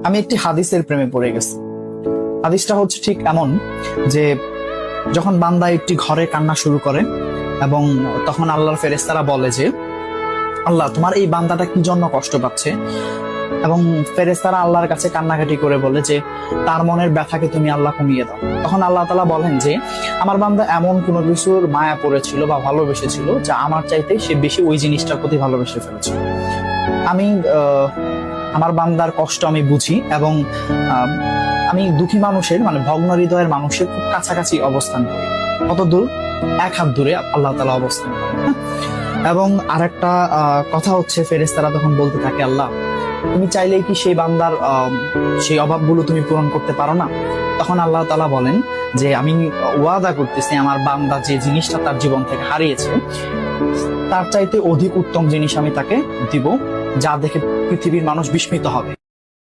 আমি একটি হাদিসের প্রেমে পড়ে গেছি। হাদিসটা হচ্ছে ঠিক এমন যে যখন বান্দা একটি ঘরে কান্না শুরু করে এবং তখন আল্লাহর ফেরেশতারা বলে যে আল্লাহ তোমার এই বান্দাটা কি জন্য কষ্ট পাচ্ছে, এবং ফেরেশতারা আল্লাহর কাছে কান্নাকাটি করে বলে যে তার মনের ব্যথাকে তুমি আল্লাহ কমিয়ে দাও। তখন আল্লাহ তাআলা বলেন যে আমার বান্দা এমন কোনো কিছুর মায়া পড়েছিল বা ভালোবেসেছিল যা আমার চাইতে সে বেশি ওই জিনিসটার প্রতি ভালোবেসে ফেলেছিল। আমি আমার বান্দার কষ্ট আমি বুঝি এবং আমি দুঃখী মানুষের মানে ভগ্ন হৃদয়ের মানুষের খুব কাছাকাছি অবস্থান করি। কত দূর? 1 হাত দূরে আল্লাহ তাআলা অবস্থান করেন। এবং আরেকটা কথা হচ্ছে ফেরেশতারা তখন বলতে থাকে আল্লাহ তুমি চাইলেই কি সেই বান্দার সেই অভাবগুলো তুমি পূরণ করতে পারো না? তখন আল্লাহ তাআলা বলেন যে আমি ওয়াদা করতেছি আমার বান্দা যে জিনিসটা তার জীবন থেকে হারিয়েছে তার চাইতে অধিক উত্তম জিনিস আমি তাকে দিব, যা দেখে পৃথিবীর মানুষ বিস্মিত হবে।